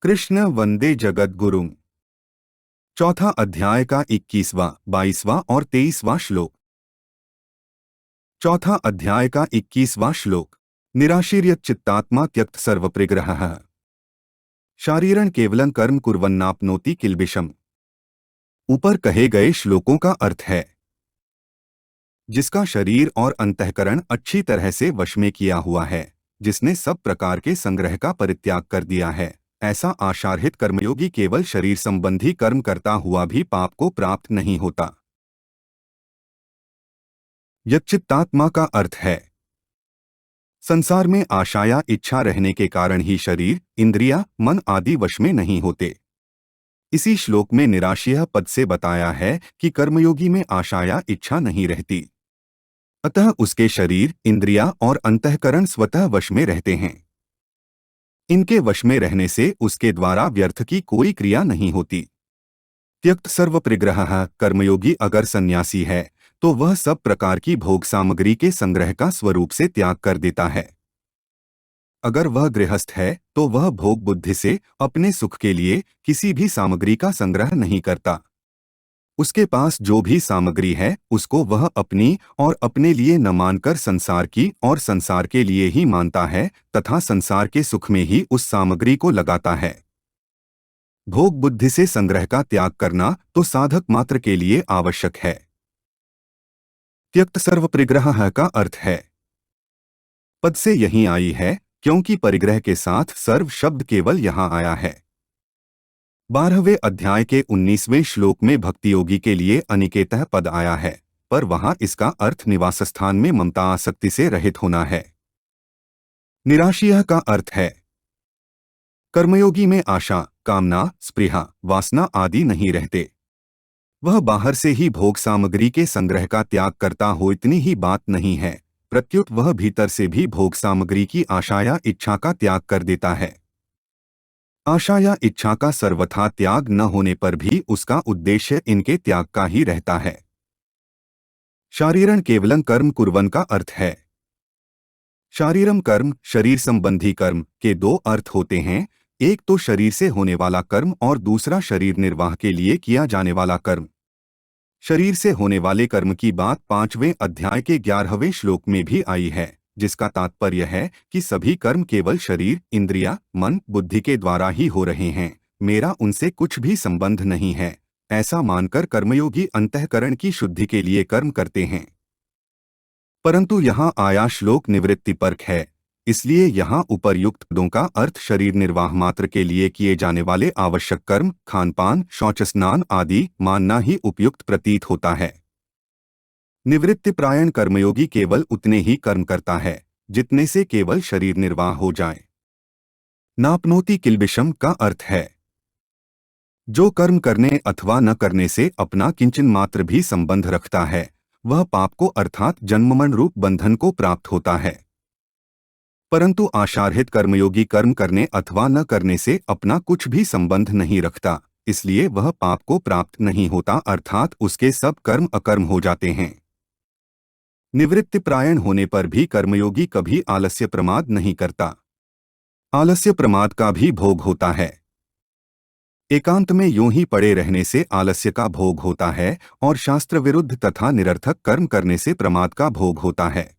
कृष्ण वंदे जगत गुरुम। चौथा अध्याय का 21वां, 22वां और 23वां श्लोक। चौथा अध्याय का 21वां श्लोक। निराशीर्यत चित्तात्मा त्यक्त सर्वप्रिग्रहः शारीरं केवलं कर्म कुर्वन्नाप्नोति किल्बिषम्। ऊपर कहे गए श्लोकों का अर्थ है, जिसका शरीर और अंतःकरण अच्छी तरह से वश में किया हुआ है, जिसने सब प्रकार के संग्रह का परित्याग कर दिया है, ऐसा आशार्हित कर्मयोगी केवल शरीर संबंधी कर्म करता हुआ भी पाप को प्राप्त नहीं होता। यच्चित्तात्मा का अर्थ है, संसार में आशा या इच्छा रहने के कारण ही शरीर, इंद्रिया, मन आदि वश में नहीं होते। इसी श्लोक में निराशीय पद से बताया है कि कर्मयोगी में आशा या इच्छा नहीं रहती, अतः उसके शरीर, इंद्रिया और अंतःकरण स्वतः वश में रहते हैं। इनके वश में रहने से उसके द्वारा व्यर्थ की कोई क्रिया नहीं होती। त्यक्त सर्वप्रिग्रहः कर्मयोगी अगर सन्यासी है तो वह सब प्रकार की भोग सामग्री के संग्रह का स्वरूप से त्याग कर देता है। अगर वह गृहस्थ है तो वह भोग बुद्धि से अपने सुख के लिए किसी भी सामग्री का संग्रह नहीं करता। उसके पास जो भी सामग्री है उसको वह अपनी और अपने लिए न मानकर संसार की और संसार के लिए ही मानता है तथा संसार के सुख में ही उस सामग्री को लगाता है। भोग बुद्धि से संग्रह का त्याग करना तो साधक मात्र के लिए आवश्यक है। त्यक्त सर्वप्रिग्रहः का अर्थ है, पद से यही आई है क्योंकि परिग्रह के साथ सर्व शब्द केवल यहाँ आया है। 12वें अध्याय के 19वें श्लोक में भक्ति योगी के लिए अनिकेतः पद आया है, पर वहां इसका अर्थ निवास स्थान में ममता आसक्ति से रहित होना है। निराशीय का अर्थ है, कर्मयोगी में आशा, कामना, स्पृहा, वासना आदि नहीं रहते। वह बाहर से ही भोग सामग्री के संग्रह का त्याग करता हो इतनी ही बात नहीं है, प्रत्युत वह भीतर से भी भोग सामग्री की आशा या इच्छा का त्याग कर देता है। आशा या इच्छा का सर्वथा त्याग न होने पर भी उसका उद्देश्य इनके त्याग का ही रहता है। शारीरं केवलं कर्म कुर्वन् का अर्थ है, शारीरम कर्म, शरीर संबंधी कर्म के दो अर्थ होते हैं, एक तो शरीर से होने वाला कर्म और दूसरा शरीर निर्वाह के लिए किया जाने वाला कर्म। शरीर से होने वाले कर्म की बात 5वें अध्याय के 11वें श्लोक में भी आई है, जिसका तात्पर्य है कि सभी कर्म केवल शरीर, इंद्रिया, मन, बुद्धि के द्वारा ही हो रहे हैं, मेरा उनसे कुछ भी संबंध नहीं है, ऐसा मानकर कर्मयोगी अंतःकरण की शुद्धि के लिए कर्म करते हैं। परंतु यहाँ आया श्लोक निवृत्ति परक है, इसलिए यहाँ उपर्युक्त पदों का अर्थ शरीर निर्वाह मात्र के लिए किए जाने वाले आवश्यक कर्म, खानपान, शौच स्नान आदि मानना ही उपयुक्त प्रतीत होता है। निवृत्तिपरायण कर्मयोगी केवल उतने ही कर्म करता है जितने से केवल शरीर निर्वाह हो जाए। नापनोति किल्बिषम का अर्थ है, जो कर्म करने अथवा न करने से अपना किंचन मात्र भी संबंध रखता है वह पाप को अर्थात जन्ममरण रूप बंधन को प्राप्त होता है। परंतु आशार्हित कर्मयोगी कर्म करने अथवा न करने से अपना कुछ भी संबंध नहीं रखता, इसलिए वह पाप को प्राप्त नहीं होता अर्थात उसके सब कर्म अकर्म हो जाते हैं। निवृत्तिपरायण होने पर भी कर्मयोगी कभी आलस्य प्रमाद नहीं करता। आलस्य प्रमाद का भी भोग होता है। एकांत में यूं ही पड़े रहने से आलस्य का भोग होता है और शास्त्र विरुद्ध तथा निरर्थक कर्म करने से प्रमाद का भोग होता है।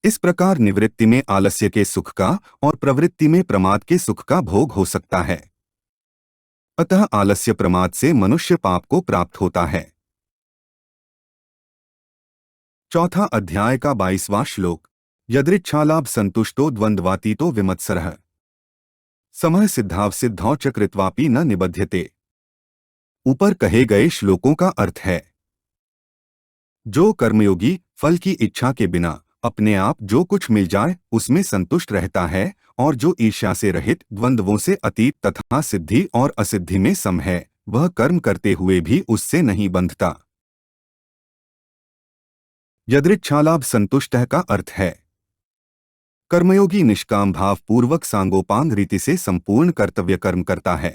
इस प्रकार निवृत्ति में आलस्य के सुख का और प्रवृत्ति में प्रमाद के सुख का भोग हो सकता है। अतः आलस्य प्रमाद से मनुष्य पाप को प्राप्त होता है। चौथा अध्याय का 22वां श्लोक। यदृच्छालाभ संतुष्टो द्वंद्वातीतो विमत्सरः समः सिद्धाव सिद्धौ च कृत्वापि न निबध्यते। ऊपर कहे गए श्लोकों का अर्थ है, जो कर्मयोगी फल की इच्छा के बिना अपने आप जो कुछ मिल जाए उसमें संतुष्ट रहता है और जो ईर्ष्या से रहित, द्वंद्वों से अतीत तथा सिद्धि और असिद्धि में सम है, वह कर्म करते हुए भी उससे नहीं बंधता। यदृच्छालाभ संतुष्टः का अर्थ है, कर्मयोगी निष्काम भाव पूर्वक सांगोपांग रीति से संपूर्ण कर्तव्य कर्म करता है।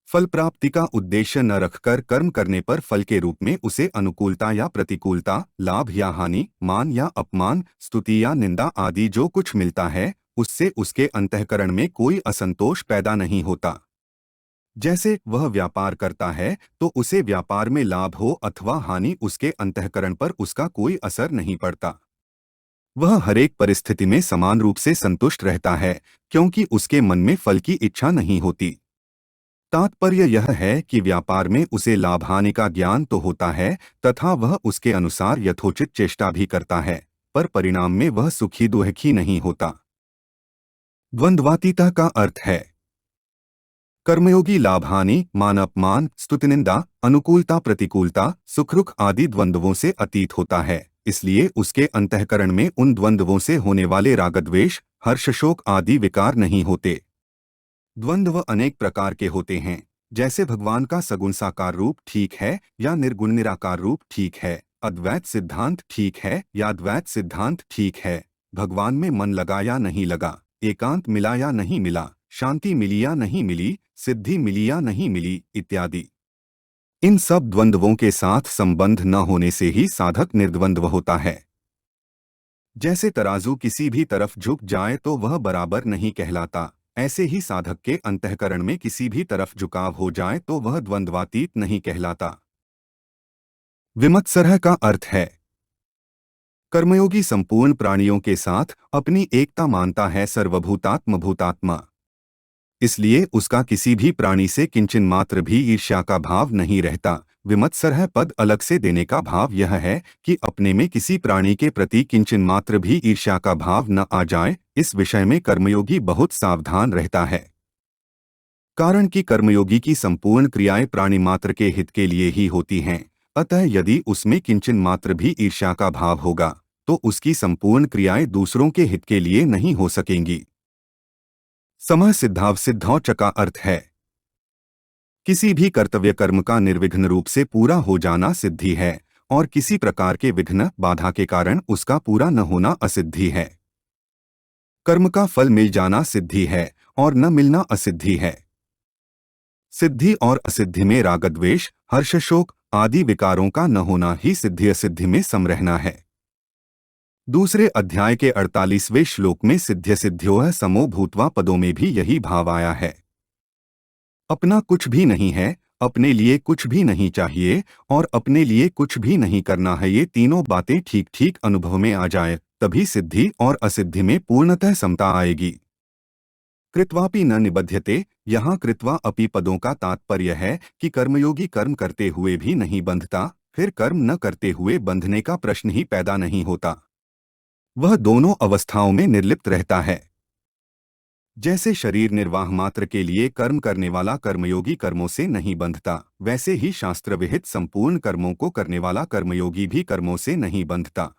फल प्राप्ति का उद्देश्य न रखकर कर्म करने पर फल के रूप में उसे अनुकूलता या प्रतिकूलता, लाभ या हानि, मान या अपमान, स्तुति या निंदा आदि जो कुछ मिलता है उससे उसके अंतःकरण में कोई असंतोष पैदा नहीं होता। जैसे वह व्यापार करता है तो उसे व्यापार में लाभ हो अथवा हानि उसके अंतःकरण पर उसका कोई असर नहीं पड़ता। वह हरेक परिस्थिति में समान रूप से संतुष्ट रहता है, क्योंकि उसके मन में फल की इच्छा नहीं होती। तात्पर्य यह है कि व्यापार में उसे लाभ हानि का ज्ञान तो होता है तथा वह उसके अनुसार यथोचित चेष्टा भी करता है, पर परिणाम में वह सुखी दुखी नहीं होता। द्वंद्वातीता का अर्थ है कर्मयोगी लाभ हानि, मान अपमान, स्तुति निंदा, अनुकूलता प्रतिकूलता, सुख रुख आदि द्वंद्वों से अतीत होता है, इसलिए उसके अंतःकरण में उन द्वंद्वों से होने वाले रागद्वेष, हर्ष शोक आदि विकार नहीं होते। द्वंद्व अनेक प्रकार के होते हैं, जैसे भगवान का सगुण साकार रूप ठीक है या निर्गुण निराकार रूप ठीक है, अद्वैत सिद्धांत ठीक है या द्वैत सिद्धांत ठीक है, भगवान में मन लगा या नहीं लगा, एकांत मिला या नहीं मिला, शांति मिली या नहीं मिली, सिद्धि मिली या नहीं मिली इत्यादि। इन सब द्वंद्वों के साथ संबंध न होने से ही साधक निर्द्वंद्व होता है। जैसे तराजू किसी भी तरफ झुक जाए तो वह बराबर नहीं कहलाता, ऐसे ही साधक के अंतःकरण में किसी भी तरफ झुकाव हो जाए तो वह द्वंद्वातीत नहीं कहलाता। विमत्सरः का अर्थ है कर्मयोगी संपूर्ण प्राणियों के साथ अपनी एकता मानता है, सर्वभूतात्म भूतात्मा। इसलिए उसका किसी भी प्राणी से किंचन मात्र भी ईर्ष्या का भाव नहीं रहता। विमत्सरः पद अलग से देने का भाव यह है कि अपने में किसी प्राणी के प्रति किंचन मात्र भी ईर्ष्या का भाव न आ जाए। इस विषय में कर्मयोगी बहुत सावधान रहता है, कारण कि कर्मयोगी की संपूर्ण क्रियाएं प्राणी मात्र के हित के लिए ही होती हैं। अतः यदि उसमें किंचन मात्र भी ईर्ष्या का भाव होगा तो उसकी संपूर्ण क्रियाएं दूसरों के हित के लिए नहीं हो सकेंगी। समः सिद्धाव सिद्धौच का अर्थ है किसी भी कर्तव्य कर्म का निर्विघ्न रूप से पूरा हो जाना सिद्धि है, और किसी प्रकार के विघ्न बाधा के कारण उसका पूरा न होना असिद्धि है। कर्म का फल मिल जाना सिद्धि है और न मिलना असिद्धि है। सिद्धि और असिद्धि में रागद्वेष, हर्ष शोक आदि विकारों का न होना ही सिद्धि असिद्धि में सम रहना है। दूसरे अध्याय के 48वें श्लोक में सिद्ध्य सिद्ध्योः समो भूत्वा पदों में भी यही भाव आया है। अपना कुछ भी नहीं है, अपने लिए कुछ भी नहीं चाहिए और अपने लिए कुछ भी नहीं करना है, ये तीनों बातें ठीक ठीक अनुभव में आ जाए तभी सिद्धि और असिद्धि में पूर्णतः समता आएगी। कृत्वापि न निबध्यते, यहाँ कृत्वा अपि पदों का तात्पर्य है कि कर्मयोगी कर्म करते हुए भी नहीं बंधता, फिर कर्म न करते हुए बंधने का प्रश्न ही पैदा नहीं होता। वह दोनों अवस्थाओं में निर्लिप्त रहता है। जैसे शरीर निर्वाह मात्र के लिए कर्म करने वाला कर्मयोगी कर्मों से नहीं बंधता, वैसे ही शास्त्र विहित संपूर्ण कर्मों को करने वाला कर्मयोगी भी कर्मों से नहीं बंधता।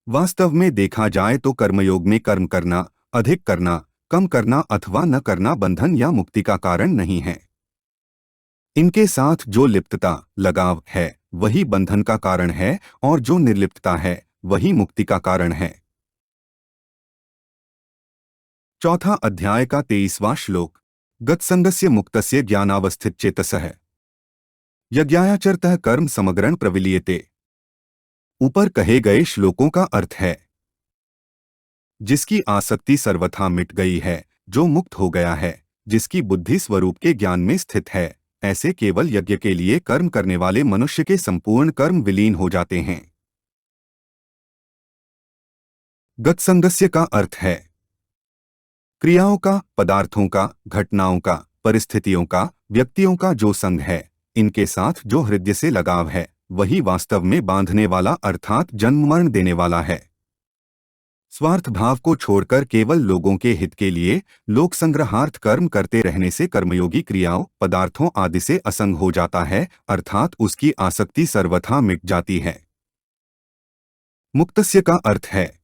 वास्तव में देखा जाए तो कर्मयोग में कर्म करना, अधिक करना, कम करना अथवा न करना बंधन या मुक्ति का कारण नहीं है। इनके साथ जो लिप्तता, लगाव है वही बंधन का कारण है और जो निर्लिप्तता है वही मुक्ति का कारण है। चौथा अध्याय का 23वां श्लोक गतसंगस्य मुक्तस्य ज्ञानावस्थित चेतसः यज्ञायाचरतः कर्म समग्रण प्रविलीयते। ऊपर कहे गए श्लोकों का अर्थ है जिसकी आसक्ति सर्वथा मिट गई है, जो मुक्त हो गया है, जिसकी बुद्धि स्वरूप के ज्ञान में स्थित है, ऐसे केवल यज्ञ के लिए कर्म करने वाले मनुष्य के संपूर्ण कर्म विलीन हो जाते हैं। गतसंगस्य का अर्थ है क्रियाओं का, पदार्थों का, घटनाओं का, परिस्थितियों का, व्यक्तियों का जो संग है, इनके साथ जो हृदय से लगाव है, वही वास्तव में बांधने वाला अर्थात जन्म मरण देने वाला है। स्वार्थ भाव को छोड़कर केवल लोगों के हित के लिए लोक संग्रहार्थ कर्म करते रहने से कर्मयोगी क्रियाओं, पदार्थों आदि से असंग हो जाता है, अर्थात उसकी आसक्ति सर्वथा मिट जाती है। मुक्तस्य का अर्थ है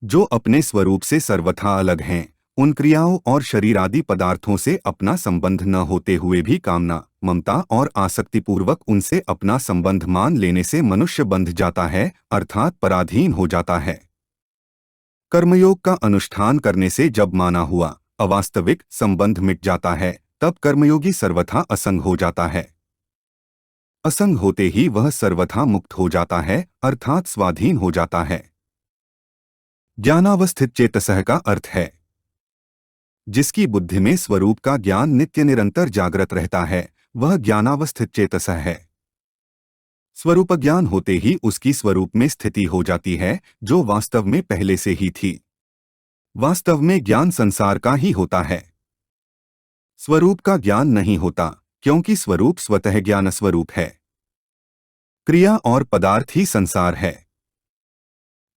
जो अपने स्वरूप से सर्वथा अलग हैं, उन क्रियाओं और शरीर आदि पदार्थों से अपना संबंध न होते हुए भी कामना, ममता और आसक्तिपूर्वक उनसे अपना संबंध मान लेने से मनुष्य बंध जाता है, अर्थात पराधीन हो जाता है। कर्मयोग का अनुष्ठान करने से जब माना हुआ अवास्तविक संबंध मिट जाता है, तब कर्मयोगी सर्वथा असंग हो जाता है। असंग होते ही वह सर्वथा मुक्त हो जाता है, अर्थात स्वाधीन हो जाता है। ज्ञानावस्थित चेतसः का अर्थ है जिसकी बुद्धि में स्वरूप का ज्ञान नित्य निरंतर जागृत रहता है, वह ज्ञानावस्थित चेतसः है। स्वरूप ज्ञान होते ही उसकी स्वरूप में स्थिति हो जाती है, जो वास्तव में पहले से ही थी। वास्तव में ज्ञान संसार का ही होता है, स्वरूप का ज्ञान नहीं होता, क्योंकि स्वरूप स्वतः ज्ञान स्वरूप है। क्रिया और पदार्थ ही संसार है।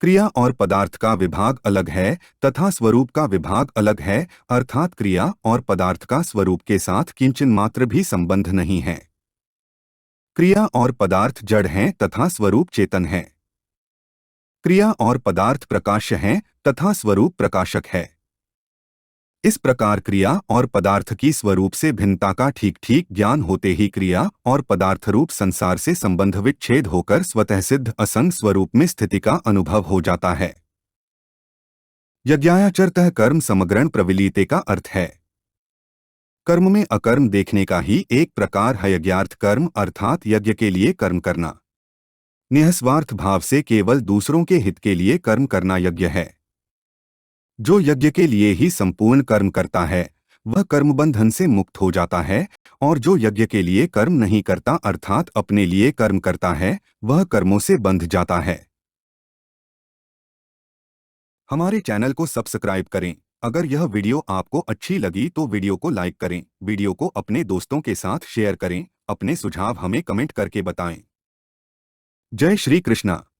क्रिया और पदार्थ का विभाग अलग है तथा स्वरूप का विभाग अलग है, अर्थात क्रिया और पदार्थ का स्वरूप के साथ किंचन मात्र भी संबंध नहीं है। क्रिया और पदार्थ जड़ हैं तथा स्वरूप चेतन है। क्रिया और पदार्थ प्रकाश्य हैं तथा स्वरूप प्रकाशक है। इस प्रकार क्रिया और पदार्थ की स्वरूप से भिन्नता का ठीक ठीक ज्ञान होते ही क्रिया और पदार्थ रूप संसार से संबंध विच्छेद होकर स्वतः सिद्ध असंग स्वरूप में स्थिति का अनुभव हो जाता है। यज्ञायाचरतः कर्म समग्रण प्रविलीते का अर्थ है कर्म में अकर्म देखने का ही एक प्रकार है यज्ञार्थ कर्म, अर्थात यज्ञ के लिए कर्म करना। निःस्वार्थ भाव से केवल दूसरों के हित के लिए कर्म करना यज्ञ है। जो यज्ञ के लिए ही संपूर्ण कर्म करता है, वह कर्मबंधन से मुक्त हो जाता है, और जो यज्ञ के लिए कर्म नहीं करता अर्थात अपने लिए कर्म करता है, वह कर्मों से बंध जाता है। हमारे चैनल को सब्सक्राइब करें। अगर यह वीडियो आपको अच्छी लगी तो वीडियो को लाइक करें, वीडियो को अपने दोस्तों के साथ शेयर करें, अपने सुझाव हमें कमेंट करके बताएं। जय श्री कृष्णा।